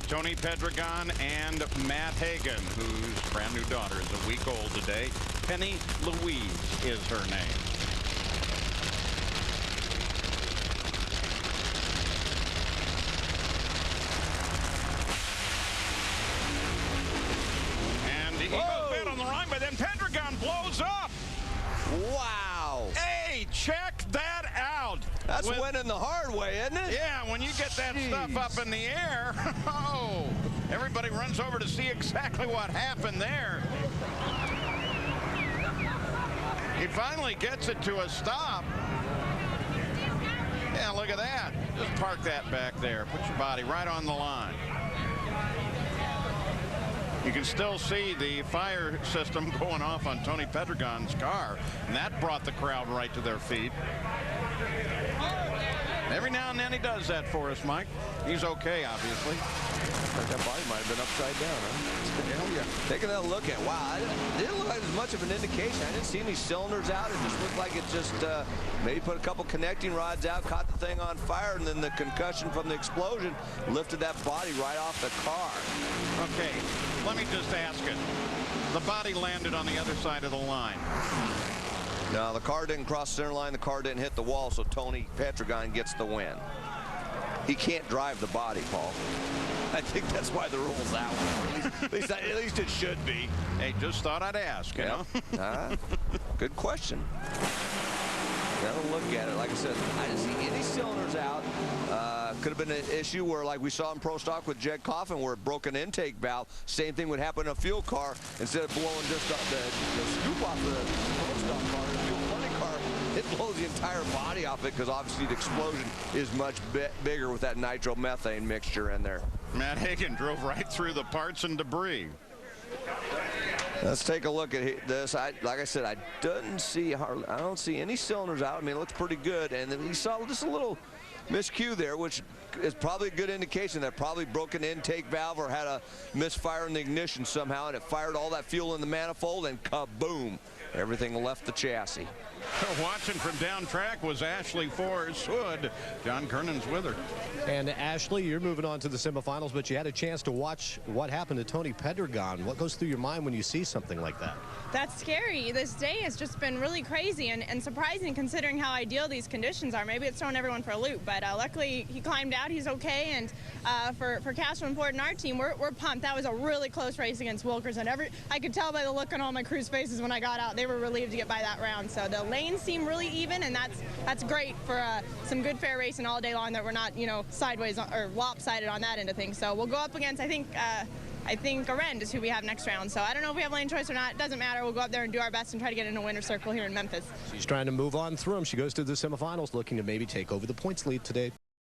Tony Pedregon and Matt Hagan, whose brand new daughter is a week old today. Penny Louise is her name. And he goes bad on the line, but then Pedregon blows up. Wow. Hey, check that out. That's winning the hard way, isn't it? Yeah, when you get that stuff up in the air, oh, everybody runs over to see exactly what happened there. He finally gets it to a stop. Yeah, look at that. Just park that back there. Put your body right on the line. You can still see the fire system going off on Tony Pedregon's car, and that brought the crowd right to their feet. Every now and then he does that for us, Mike. He's okay, obviously. That body might have been upside down, huh? Yeah. Taking that look at, wow, it didn't look like as much of an indication. I didn't see any cylinders out. It just looked like it just maybe put a couple connecting rods out, caught the thing on fire, and then the concussion from the explosion lifted that body right off the car. Okay, let me just ask it. The body landed on the other side of the line. No, the car didn't cross the center line. The car didn't hit the wall, so Tony Pedregon gets the win. He can't drive the body, Paul. I think that's why the rule's out. At least it should be. Hey, just thought I'd ask, you know? Good question. Gotta look at it. Like I said, I didn't see any cylinders out. Could have been an issue where, like we saw in Pro Stock with Jed Coffin, where it broke an intake valve. Same thing would happen in a fuel car. Instead of blowing just the scoop off the Pro Stock car, the fuel money car, it blows the entire body off it because obviously the explosion is much bigger with that nitromethane mixture in there. Matt Hagan drove right through the parts and debris. Let's take a look at this. Like I said, I don't see any cylinders out. I mean, it looks pretty good. And then he saw just a little miscue there, which is probably a good indication that probably broke an intake valve or had a misfire in the ignition somehow, and it fired all that fuel in the manifold, and kaboom, everything left the chassis. Watching from down track was Ashley Forrest Hood. John Kernan's with her. And Ashley, you're moving on to the semifinals, but you had a chance to watch what happened to Tony Pedregon. What goes through your mind when you see something like that? That's scary. This day has just been really crazy and surprising considering how ideal these conditions are. Maybe it's thrown everyone for a loop, but luckily he climbed out. He's okay, and for Castro and Ford and our team, we're pumped. That was a really close race against Wilkerson. I could tell by the look on all my crew's faces when I got out. They were relieved to get by that round. So the lanes seem really even, and that's great for some good fair racing all day long, that we're not, you know, sideways or lopsided on that end of things. So we'll go up against, I think Arend is who we have next round. So I don't know if we have lane choice or not. It doesn't matter. We'll go up there and do our best and try to get in a winner's circle here in Memphis. She's trying to move on through them. She goes to the semifinals looking to maybe take over the points lead today.